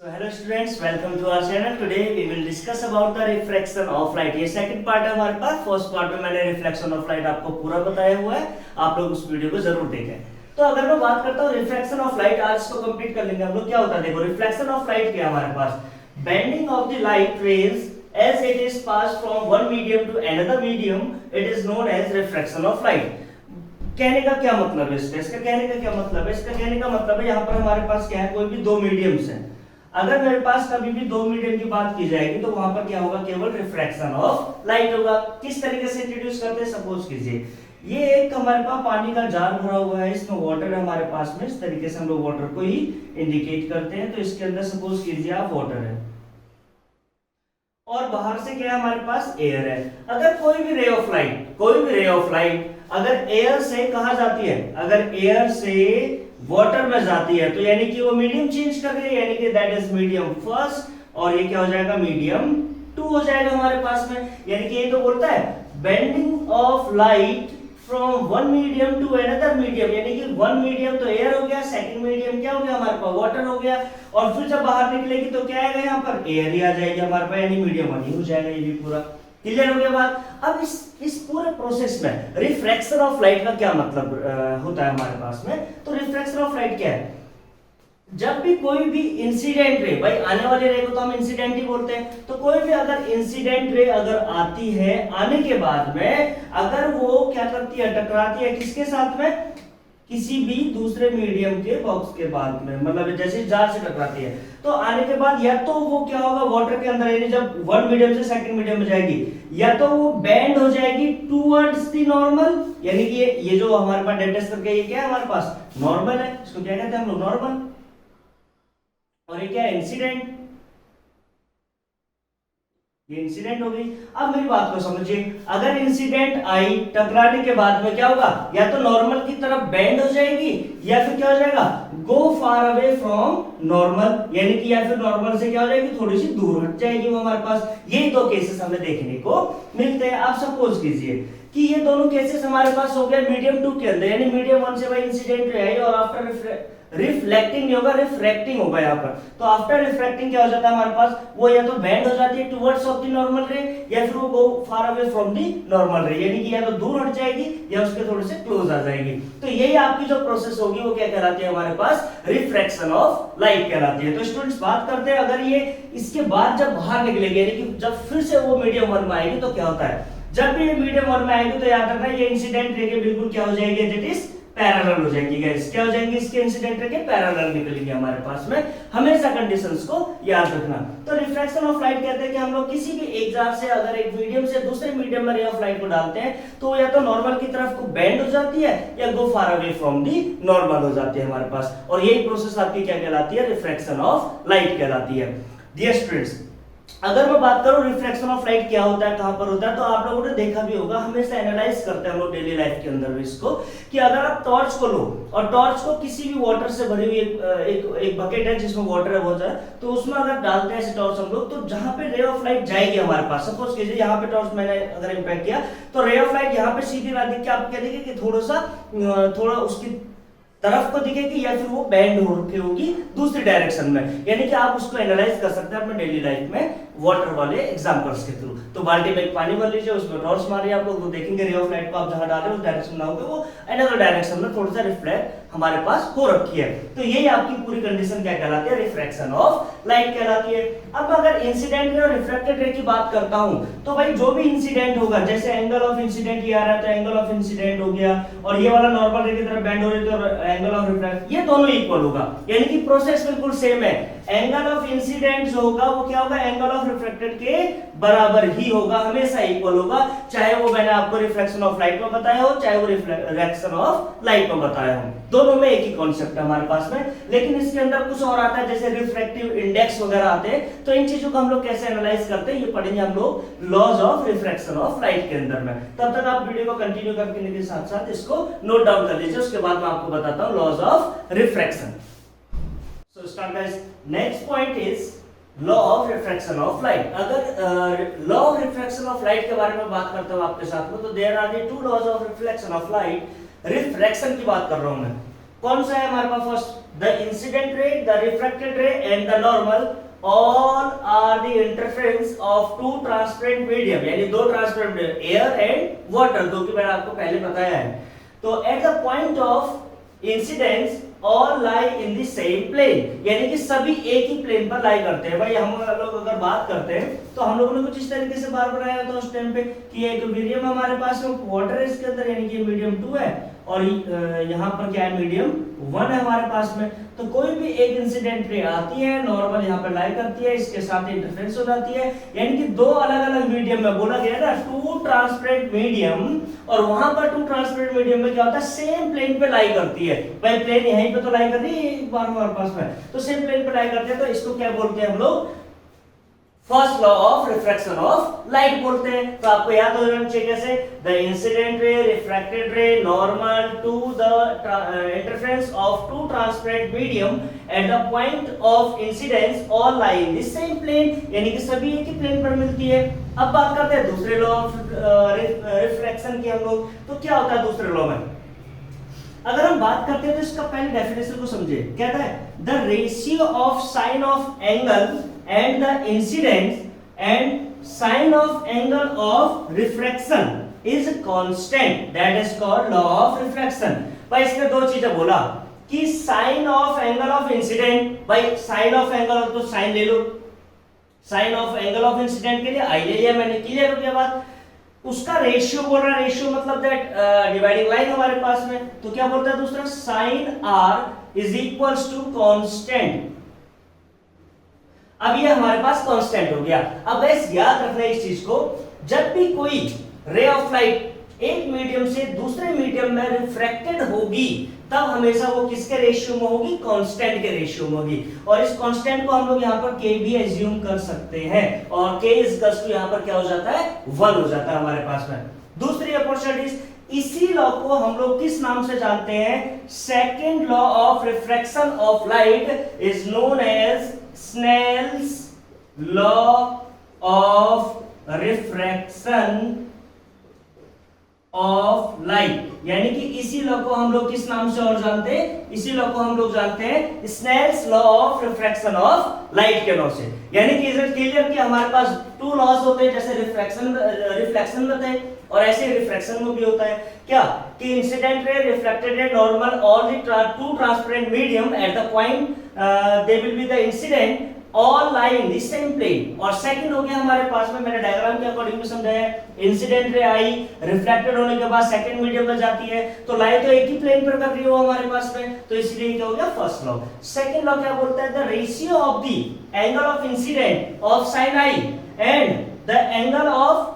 So hello students, welcome to our channel. Today we will discuss about the refraction of light. ये second part है हमारे पास. First part में मैंने reflection of light आपको पूरा बताया हुआ है. आप लोग उस वीडियो को जरूर देखें. तो अगर मैं बात करता हूँ रिफ्लेक्शन ऑफ लाइट, आज इसको कंप्लीट कर लेंगे हम लोग. क्या होता है देखो, रिफ्लेक्शन ऑफ लाइट क्या है हमारे पास? Bending of the light rays as it is passed from one medium to another medium, it is known as refraction of light. कहने का क्या मतलब है इसका कहने का क्या मतलब है? इसका कहने का मतलब है यहाँ पर हमारे पास क्या है, कोई भी दो मीडियम्स हैं. अगर मेरे पास कभी भी दो मीडियम की बात की जाएगी तो वहां पर क्या होगा, केवल रिफ्रैक्शन ऑफ लाइट होगा. किस तरीके से इंट्रोड्यूस करते हैं? सपोज कीजिए ये एक हमारे पास पानी का जार भरा हुआ है, इसमें वाटर है हमारे पास में. इस तरीके से हम लोग वाटर को ही इंडिकेट करते हैं. तो इसके अंदर सपोज कीजिए आप वाटर है और बाहर से क्या है हमारे पास, एयर है. अगर कोई भी रे ऑफ लाइट अगर एयर से कहां जाती है, अगर एयर से वाटर में जाती है, तो यानी कि वो मीडियम चेंज कर रही है, यानी कि दैट इज मीडियम फर्स्ट और ये क्या हो जाएगा, मीडियम टू हो जाएगा हमारे पास में. यानी कि ये तो बोलता है bending of light from one medium to another medium, यानी कि वन मीडियम तो एयर हो गया, सेकंड मीडियम क्या हो गया हमारे पास, वाटर हो गया, और फिर जब बाहर निकलेगी तो क्या आएगा यहाँ पर, एयर ही आ जाएगी हमारे पास, यानी मीडियम वन ही हो जाएगा. ये भी पूरा क्लियर हो गया बात. अब इस पूरे प्रोसेस में रिफ्रैक्शन ऑफ लाइट का क्या मतलब होता है हमारे पास में? तो रिफ्रैक्शन ऑफ लाइट क्या है? जब भी कोई भी इंसिडेंट रे, भाई आने वाली रे को तो हम इंसिडेंट ही बोलते हैं, तो कोई भी अगर इंसिडेंट रे अगर आती है, आने के बाद में अगर वो क्या करती है, टकराती है किसके साथ में, किसी भी दूसरे मीडियम के बॉक्स के बाद में, मतलब जैसे जार से टकराती है, तो आने के बाद या तो वो क्या होगा वाटर के अंदर, यानी जब वन मीडियम से सेकंड मीडियम में जाएगी, या तो वो बेंड हो जाएगी टुवर्ड्स द नॉर्मल, यानी कि ये जो हमारे पास डेटेस्ट करके ये क्या है हमारे पास, नॉर्मल है, इसको क्या कहते हैं हम लोग, नॉर्मल. और ये क्या है, इंसिडेंट. ये इंसिडेंट हो गई. अब मेरी बात को समझिए, अगर इंसिडेंट आई, टकराने के बाद में क्या होगा, या तो नॉर्मल की तरफ बेंड हो जाएगी, या फिर क्या हो जाएगा, गो फार अवे फ्रॉम नॉर्मल, यानी कि या फिर नॉर्मल से क्या हो जाएगी, थोड़ी सी दूर हट जाएगी वो हमारे पास. यही दो केसेस हमें देखने को मिलते हैं. आप सपोज कीजिए कि ये दोनों केसेस हमारे पास हो गए मीडियम टू के अंदर, यानी मीडियम वन से भाई इंसिडेंट आई और आफ्टर रिफ्लेक्टिंग नहीं होगा, रिफ्रैक्टिंग होगा यहाँ पर. तो आफ्टर रिफ्रैक्टिंग क्या हो जाता है हमारे पास, वो या तो बेंड हो जाती है टुवर्ड्स ऑफ द नॉर्मल रे, या फिर वो go far away from the normal ray, यानी कि या तो दूर हट जाएगी या उसके थोड़े से क्लोज आ जाएगी. तो यही आपकी जो प्रोसेस होगी वो क्या कहलाती है हमारे पास, रिफ्रैक्शन ऑफ लाइट कहलाती है. तो स्टूडेंट्स बात करते हैं, अगर ये इसके बाद जब बाहर निकलेगी, यानी कि जब फिर से वो मीडियम वन में आएगी, तो क्या होता है, जब भी ये मीडियम वन में आएगी तो याद रखना ये इंसिडेंट रे के बिल्कुल क्या हो जाएगी, दैट इज पैरेलल हो जाएंगी गाइस. क्या हो जाएंगे, इसके इंसिडेंट रे के पैरेलल निकलेंगे हमारे पास में. हमेशा कंडीशंस को याद रखना. तो रिफ्रैक्शन ऑफ लाइट कहते हैं कि हम लोग किसी भी एक जार से अगर एक मीडियम से दूसरे मीडियम में रे ऑफ लाइट को डालते हैं, तो या तो नॉर्मल की तरफ को बेंड हो जाती है, या go far away from the normal हो जाती है हमारे पास. और यही प्रोसेस आपकी क्या कहलाती है, रिफ्रैक्शन ऑफ लाइट कहलाती है. डियर स्टूडेंट्स, अगर मैं बात करूं रिफ्रैक्शन ऑफ लाइट क्या होता है, कहां पर होता है, तो आप लोगों ने देखा भी होगा, हमेशा एनालाइज करते हैं हम लोग डेली लाइफ के अंदर भी इसको, कि अगर आप टॉर्च को लो और टॉर्च को किसी भी वाटर से भरी हुई एक बकेट है जिसमें वाटर है बहुत सारा, तो उसमें अगर डालते हैं ऐसे टॉर्च हम लोग, तो जहां पे रे ऑफ लाइट जाएगी हमारे पास, सपोज कीजिए यहाँ पे टॉर्च मैंने अगर इंपैक्ट किया, तो रे ऑफ लाइट यहाँ पे सीधी ना दिख के आप क्या दिखेगी कि थोड़ा उसकी तरफ को दिखेगी, या फिर वो बेंड होगी दूसरी डायरेक्शन में. यानी कि आप उसको एनालाइज कर सकते हैं अपने डेली लाइफ में वाटर वाले एग्जांपल्स के थ्रू. तो बाल्टी में एक पानी भर लीजिए, उसमें टॉर्च मारिए आप लोग, तो देखेंगे रे ऑफ लाइट को आप जहां डाल रहे हो उस डायरेक्शन में होगा, वो अनदर डायरेक्शन में थोड़ा सा रिफ्लेक्ट हमारे पास हो रखी है. तो यही आपकी पूरी कंडीशन क्या कहलाती है, रिफ्रैक्शन ऑफ लाइट कहलाती है. अब अगर इंसिडेंट रे और रिफ्लेक्टेड रे की बात करता हूं, तो भाई जो भी इंसिडेंट होगा, जैसे एंगल ऑफ इंसिडेंट ये आ रहा है तो एंगल ऑफ इंसिडेंट हो गया, और ये वाला नॉर्मल रे की तरफ बेंड हो रही है तो एंगल ऑफ रिफ्लेक्ट, ये दोनों इक्वल होगा, यानी कि प्रोसेस बिल्कुल सेम है. एंगल ऑफ इंसिडेंट जो होगा वो क्या होगा, एंगल ऑफ रिफ्लेक्टेड के बराबर ही होगा, हमेशा इक्वल होगा, चाहे वो मैंने आपको रिफ्लेक्शन ऑफ लाइट में बताया हो, चाहे वो रिफ्लेक्शन ऑफ लाइट में बताया हो, दोनों में एक ही कॉन्सेप्ट है हमारे पास में. लेकिन इसके अंदर कुछ और आता है, जैसे रिफ्रैक्टिव इंडेक्स वगैरह आते हैं, तो इन चीजों को हम लोग कैसे एनालाइज करते हैं ये पढ़ेंगे हम लोग laws of refraction of light के अंदर में. तब तक आप वीडियो को कंटिन्यू करने के साथ साथ इसको नोट डाउन कर लीजिए, उसके बाद मैं आपको बताता हूं laws of refraction. So start guys. Next point is law of refraction of light. अगर law of refraction of light के बारे में बात करता हूँ आपके साथ में, तो there are the two laws of reflection of light. Refraction की बात कर रहा हूँ मैं. कौन सा है हमारे पास first, the incident ray, the refracted ray and the normal all are the interference of two transparent medium, यानी दो transparent medium air and water, जो कि मैंने आपको पहले बताया है। तो at the point of incidence all lie in the same plane, यानी कि सभी एक ही प्लेन पर लाई करते हैं। भाई हम लोग अगर बात करते हैं तो हम लोगों ने कुछ इस तरीके से बार बनाया था उस टाइम पे कि एक मीडियम हमारे पास में वाटर है इसके अंदर, यानी कि मीडियम 2 है और यहाँ पर क्या है, मीडियम 1 है हमारे पास में। तो कोई भी एक इंसिडेंट रे आती है, नॉर्मल यहाँ पर लाई करती है, इसके साथ इंटरफेरेंस हो जाती है, यानी कि दो अलग अलग मीडियम में बोला गया ना टू ट्रांसपेरेंट मीडियम, और वहां पर टू ट्रांसपेरेंट मीडियम में क्या होता है, सेम प्लेन पे लाई करती है। भाई प्लेन यहीं पे तो लाई कर रही है एक बार हमारे पास में, तो सेम प्लेन पे लाई करते हैं, तो इसको क्या बोलते हैं हम लोग, first law of refraction of light बोलते हैं। तो आपको याद हो जाना चाहिए कैसे, the incident ray, refracted ray, normal to the interference of two transparent medium at the point of incidence all lie in the same plane, यानी कि सभी एक ही प्लेन पर मिलती है। अब बात करते हैं दूसरे लॉ ऑफ रिफ्रैक्शन की हम लोग, तो क्या होता है दूसरे लॉ में, अगर हम बात करते हैं तो इसका पहले डेफिनेशन को समझे। कहता है the ratio of sine of angle and the incidence and sine of angle of refraction is constant, that is called law of refraction. भाई इसमें दो चीजें बोला कि sine of angle of incident, भाई साइन ऑफ एंगल तो sine ले लो, sine of angle of incident के लिए आई ले लिया मैंने, क्लियर हो गया बात। उसका रेशियो बोल रहा है, रेशियो मतलब दैट डिवाइडिंग लाइन हमारे पास में, तो क्या बोलता है दूसरा, sine R is equals to constant. अब ये हमारे पास कांस्टेंट हो गया। अब बस याद रखना इस चीज को, जब भी कोई रे ऑफ लाइट एक मीडियम से दूसरे मीडियम में रिफ्रैक्टेड होगी, तब हमेशा वो किसके रेशियो में होगी, कांस्टेंट के रेशियो में होगी। और इस कांस्टेंट को हम लोग यहाँ पर k भी एज्यूम कर सकते हैं, और k इक्वल्स टू यहाँ पर क्या हो जाता है, 1 हो जाता है हमारे पास में। दूसरी अपॉर्चुनिटीज, इसी लॉ को हम लोग किस नाम से जानते हैं, second law of refraction of light is known as Snell's law of refraction of light, यानी कि इसी लॉ को हम लोग किस नाम से और जानते हैं, इसी लॉ को हम लोग जानते हैं Snell's law of refraction of light के नाम से। यानी कि इज इट क्लियर कि हमारे पास टू लॉज होते हैं, जैसे रिफ्लेक्शन में थे और ऐसे रिफ्रैक्शन में भी होता है क्या, कि incident ray, reflected ray, normal all the two transparent medium at the point they will be the incident all lie in the same plane. और सेकंड हो गया हमारे पास में, मैंने डायग्राम के अकॉर्डिंग में समझाया, इंसिडेंट रे आई, रिफ्लेक्टेड होने के बाद सेकंड मीडियम में जाती है, तो लाई तो एक ही प्लेन पर कर रही हो हमारे पास में, तो इसलिए क्या हो गया फर्स्ट लॉ। सेकंड लॉ क्या बोलता है, the ratio of the angle of incident of sine I and the angle of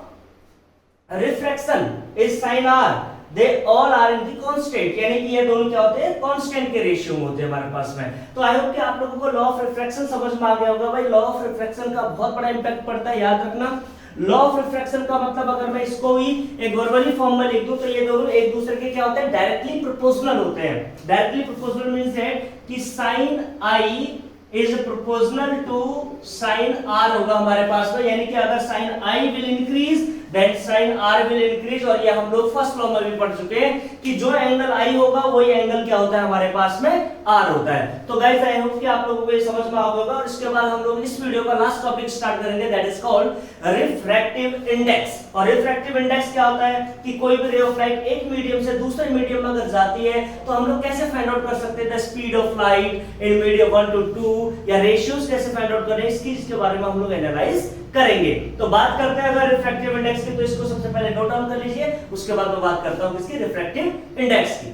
refraction is sine R, they all are in the constant, यानी कि ये दोनों क्या होते हैं, कांस्टेंट के रेशियो में होते हैं हमारे पास में। तो आई होप कि आप लोगों को लॉ ऑफ रिफ्रैक्शन समझ में आ गया होगा। भाई लॉ ऑफ रिफ्रैक्शन का बहुत बड़ा इंपैक्ट पड़ता है, याद रखना। लॉ ऑफ रिफ्रैक्शन का मतलब अगर मैं इसको ही एक वर्बली फॉर्म में लिख दूं, तो ये दोनों एक दूसरे के क्या होते हैं, डायरेक्टली प्रोपोर्शनल होते हैं। डायरेक्टली प्रोपोर्शनल मींस दैट कि sine I is proportional to sine R होगा हमारे पास में, यानी कि अगर sine I will increase then sine R will increase. और ये हम लोग फर्स्ट लॉ में भी पढ़ चुके हैं कि जो एंगल आई होगा वही एंगल क्या होता है हमारे पास में, आर होता है। तो गाइस आई होप कि आप लोगों को ये समझ में आ गया होगा। और इसके बाद हम लोग इस वीडियो का लास्ट टॉपिक स्टार्ट करेंगे, that is called refractive index. और रिफ्रैक्टिव इंडेक्स क्या होता है कि कोई भी रे ऑफ लाइट एक मीडियम से दूसरे मीडियम में अगर जाती है, तो हम लोग कैसे फाइंड आउट कर सकते हैं the speed of light in medium 1 to 2, या रेशियोज कैसे फाइंड आउट करें, इसके बारे में हम लोग एनालाइज करेंगे। तो बात करते हैं अगर रिफ्रैक्टिव इंडेक्स की, तो इसको सबसे पहले नोट डाउन कर लीजिए, उसके बाद मैं बात करता हूं किसकी, रिफ्रैक्टिव इंडेक्स की।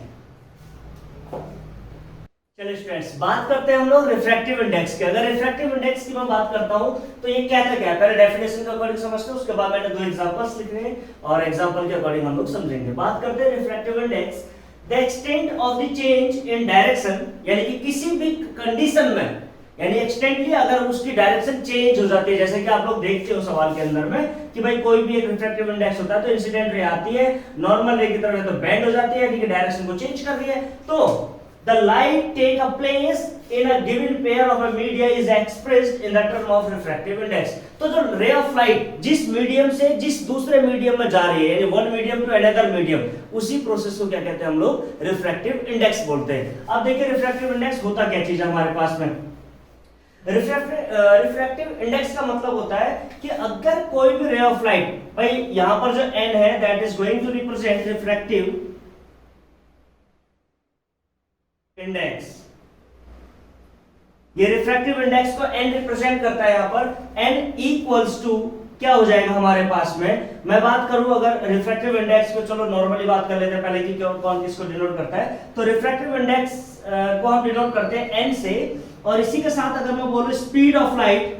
चलिए स्टूडेंट्स, बात करते हैं हम लोग रिफ्रैक्टिव इंडेक्स की। अगर रिफ्रैक्टिव इंडेक्स की मैं बात करता हूं तो ये कहता क्या है, पहले डेफिनेशन के अकॉर्डिंग समझते हैं, उसके बाद मैंने दो एग्जांपल्स लिखने हैं और एग्जांपल के अकॉर्डिंग हम लोग समझेंगे। बात करते हैं refractive index, the extent of the change in direction, यानी कि किसी भी कंडीशन में, यानी एक्सटेंटली अगर उसकी डायरेक्शन चेंज हो जाती है, जैसे कि आप लोग देखते हो सवाल के अंदर में कि भाई कोई भी एक रिफ्रैक्टिव इंडेक्स होता है, तो इंसिडेंट रे आती है, नॉर्मल रे की तरफ तो बेंड हो जाती है, यानी कि डायरेक्शन को चेंज कर रही है, तो the light take a place in a given pair of a media is expressed in the term of refractive index। तो जो रे ऑफ लाइट जिस मीडियम से जिस दूसरे मीडियम में जा रही है, यानी one medium to another medium, उसी प्रोसेस को क्या कहते हैं हम लोग? रिफ्रैक्टिव इंडेक्स बोलते हैं। अब देखिए रिफ्रैक्टिव इंडेक्स होता क्या चीज है हमारे पास में। रिफ्रैक्टिव इंडेक्स का मतलब होता है कि अगर कोई भी रे ऑफ लाइट, भाई यहां पर जो n है that is going to represent refractive index. ये रिफ्रैक्टिव इंडेक्स को n रिप्रेजेंट करता है। यहां पर n इक्वल्स टू क्या हो जाएगा हमारे पास में, मैं बात करूं अगर रिफ्रैक्टिव इंडेक्स को, चलो नॉर्मली बात कर लेते हैं पहले कि कौन किसको डिनोट करता है। तो रिफ्रैक्टिव इंडेक्स को हम डिनोट करते हैं n से, और इसी के साथ अगर मैं बोलूं speed of light,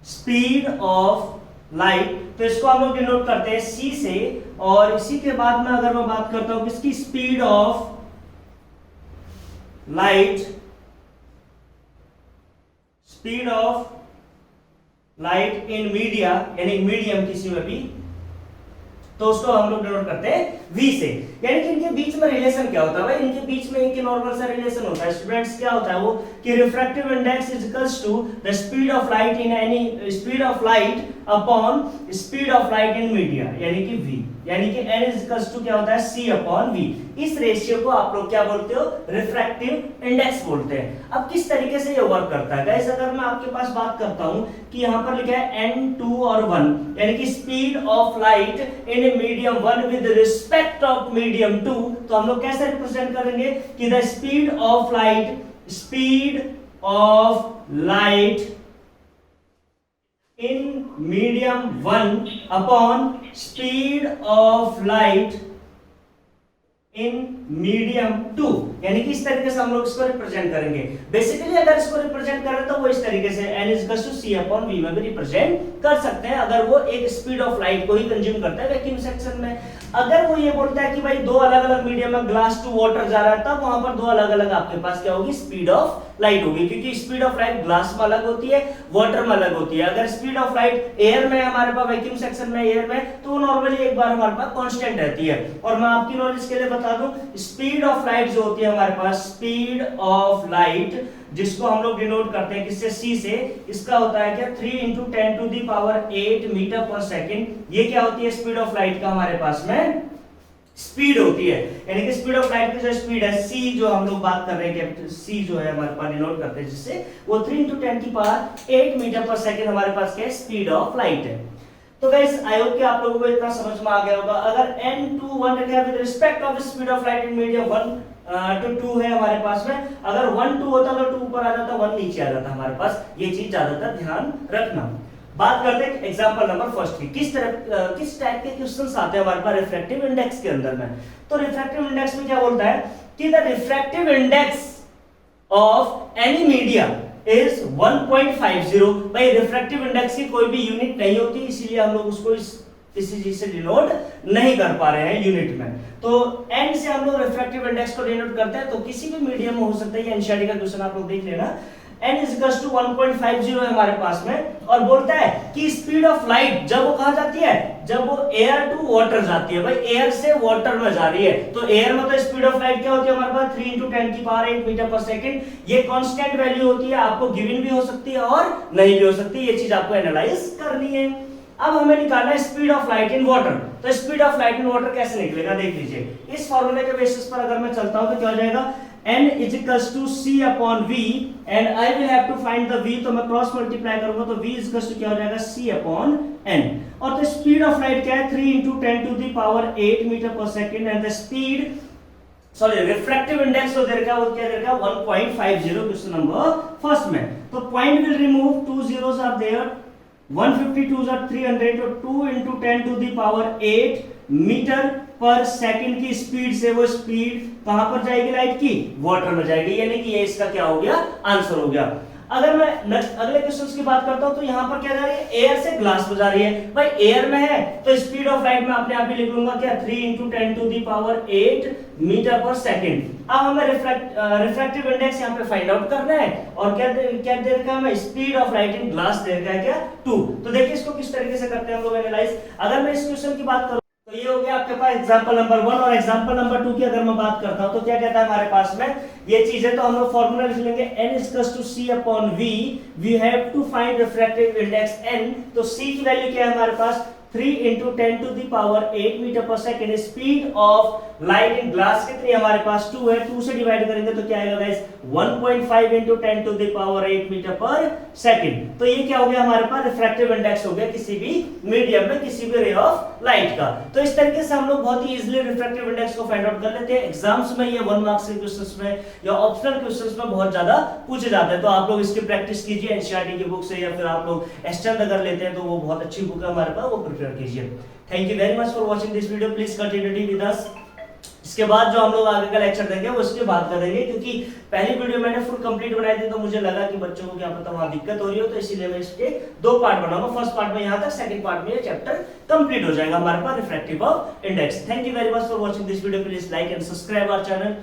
speed of light, तो इसको हम लोग डिनोट करते हैं c से, और इसी के बाद में अगर मैं बात करता हूं किसकी, speed of light, speed of light in media, यानी मीडियम किसी में भी, तो उसको हम लोग डिनोट करते हैं v से। यानी कि इनके बीच में रिलेशन क्या होता है भाई, इनके बीच में एक नॉर्मल सा रिलेशन होता है स्टूडेंट्स। क्या होता है वो कि refractive index is equals to the speed of light in any, speed of light upon speed of light in media, यानी कि v, यानी कि n इज इक्वल्स टू क्या होता है, c अपॉन v। इस रेशियो को आप लोग क्या बोलते हो, रिफ्रैक्टिव इंडेक्स बोलते हैं। अब किस तरीके से ये वर्क करता है गाइस, अगर मैं आपके पास बात करता हूं कि यहां पर लिखा है n, 2 और 1, यानी कि speed of light in medium 1 with respect of medium 2, तो हम लोग कैसे रिप्रेजेंट करेंगे कि the speed of light, speed of light in medium 1 upon speed of light in medium 2, यानी कि इस तरीके से हम लोग इसको रिप्रेजेंट करेंगे। बेसिकली अगर इसको रिप्रेजेंट करें तो वो इस तरीके से n equals to c upon v में भी रिप्रेजेंट कर सकते हैं, अगर वो एक स्पीड ऑफ लाइट को ही कंज्यूम करता है वैक्यूम सेक्शन में। अगर वो ये बोलता है कि भाई दो अलग अलग मीडियम में ग्लास टू वाटर जा रहा है, तब वहां पर दो अलग अलग आपके पास क्या होगी, स्पीड ऑफ लाइट होगी, क्योंकि स्पीड ऑफ लाइट ग्लास में अलग होती है, वाटर में अलग होती है। अगर स्पीड ऑफ लाइट एयर में हमारे पास, वैक्यूम सेक्शन में एयर में, तो नॉर्मली एक बार हमारे पास कांस्टेंट रहती है। और मैं आपकी नॉलेज के लिए बता दूं, स्पीड ऑफ लाइट जो होती है हमारे पास, स्पीड ऑफ लाइट जिसको हम लोग डिनोट करते हैं किससे, c से, इसका होता है क्या, 3 × 10⁸ मीटर पर सेकंड। ये क्या होती है स्पीड ऑफ लाइट का हमारे पास में स्पीड होती है, यानी कि स्पीड ऑफ लाइट की जो स्पीड है c, जो हम लोग बात कर रहे हैं कि c जो है हमारे पास डिनोट करते हैं जिससे, वो 3 × 10⁸ मीटर पर सेकंड हमारे पास क्या है, स्पीड ऑफ लाइट है। तो गाइस आई होप कि आप लोगों को इतना समझ में आ गया होगा। अगर n to 1 रखा है with respect of speed of light in medium 1 to 2 है हमारे पास में, अगर 1 2 होता तो 2 ऊपर आ जाता, 1 नीचे आ जाता हमारे पास। ये चीज ज्यादातर ध्यान रखना। बात करते हैं एग्जांपल नंबर फर्स्ट की, किस टाइप के क्वेश्चंस आते हैं हमारे पास रिफ्रैक्टिव इंडेक्स के अंदर में। तो रिफ्रैक्टिव इंडेक्स में क्या बोलता है कि the refractive index of any media is 1.50। भाई रिफ्रैक्टिव इंडेक्स की कोई भी यूनिट नहीं होती, इसीलिए हम लोग उसको किसी चीज से डिनोट नहीं कर पा रहे हैं यूनिट में। तो n से हम लोग रिफ्रैक्टिव इंडेक्स को डिनोट करते हैं, तो किसी भी मीडियम में हो सकता है। ये एनसीईआरटी का क्वेश्चन आप लोग देख लेना। n इज इक्वल टू 1.50 है हमारे पास में, और बोलता है कि स्पीड ऑफ लाइट जब वो कहां जाती है, जब वो एयर टू वाटर जाती है। भाई एयर से वाटर में जा रही है, तो एयर में तो स्पीड ऑफ लाइट क्या होती है हमारे पास, 3 × 10⁸ मीटर पर सेकंड। ये कांस्टेंट वैल्यू होती है, आपको गिवन भी हो सकती है और नहीं भी हो सकती, ये चीज आपको एनालाइज करनी है। अब हमें निकालना है speed of light in water. तो speed of light in water कैसे निकलेगा देख लीजिए। इस फॉर्मूले के बेसिस पर अगर मैं चलता हूं तो क्या हो जाएगा, n is equals to c upon v and I will have to find the v, तो मैं क्रॉस मल्टीप्लाई करूंगा तो v is equals to क्या हो जाएगा, c upon n। और तो स्पीड ऑफ लाइट क्या है, 3 × 10⁸ मीटर पर second, and the speed refractive index जो दे रखा है वो क्या दे रखा है, 1.50 क्वेश्चन नंबर फर्स्ट में। तो point will remove, 2 zeros are there, 152 are 300, तो 2 × 10⁸ मीटर पर सेकंड की स्पीड से वो स्पीड कहां पर जाएगी, लाइट की वाटर में जाएगी, यानी कि ये इसका क्या हो गया, आंसर हो गया। अगर मैं अगले क्वेश्चन की बात करता हूं तो यहां पर क्या जा रही है, एयर से ग्लास में जा रही है। भाई एयर में है तो स्पीड ऑफ लाइट में अपने आप ही लिख लूंगा क्या, 3 × 10⁸ मीटर पर सेकंड। अब हमें रिफ्रैक्टिव इंडेक्स यहां पे फाइंड आउट करना है, और क्या दे रखा है हमें, speed of light in glass दे रखा है क्या, 2। तो देखिए इसको किस तरीके से करते हैं हम लोग एनालाइज। अगर मैं इस क्वेश्चन की बात करूं तो ये हो गया आपके पास एग्जांपल नंबर 1 और एग्जांपल नंबर 2 की अगर मैं बात करता हूं तो क्या कहता है हमारे पास में ये चीजें तो हम लोग फार्मूला लिख लेंगे n c/v we have to find refractive index n। तो c की वैल्यू क्या है हमारे पास 3 × 10⁸ मीटर पर second. Speed of light in glass कितनी हमारे पास 2 है, 2 से डिवाइड करेंगे तो क्या आएगा गाइस 1.5 × 10⁸ मीटर पर सेकंड। तो ये क्या हो गया हमारे पास रिफ्रैक्टिव इंडेक्स हो गया किसी भी मीडियम में किसी भी रे ऑफ लाइट का। तो इस तरीके से हम लोग बहुत ही इजीली रिफ्रैक्टिव इंडेक्स को फाइंड आउट कर लेते हैं। एग्जाम्स में ये 1 मार्क्स के क्वेश्चंस में या ऑप्शनल क्वेश्चंस में बहुत ज्यादा पूछे जाते हैं। तो आप लोग इसकी प्रैक्टिस कीजिए एनसीईआरटी की बुक से या फिर आप लोग एस्टर्न अगर लेते हैं तो वो बहुत अच्छी बुक है हमारे पास, वो प्रिपेयर कीजिए। Thank you very much for watching this video. Please continue with us. इसके बाद जो हम लोग आगे का लेक्चर देंगे वो इसके बाद करेंगे, क्योंकि पहली वीडियो मैंने फुल कंप्लीट बनाई थी तो मुझे लगा कि बच्चों को क्या पता वहां दिक्कत हो रही हो, तो इसीलिए मैं इसके 2 पार्ट बनाऊंगा। फर्स्ट पार्ट में यहां तक, सेकंड पार्ट में ये चैप्टर कंप्लीट हो जाएगा हमारे पास refractive of index. Thank you very much for watching this video. Please like and subscribe our channel.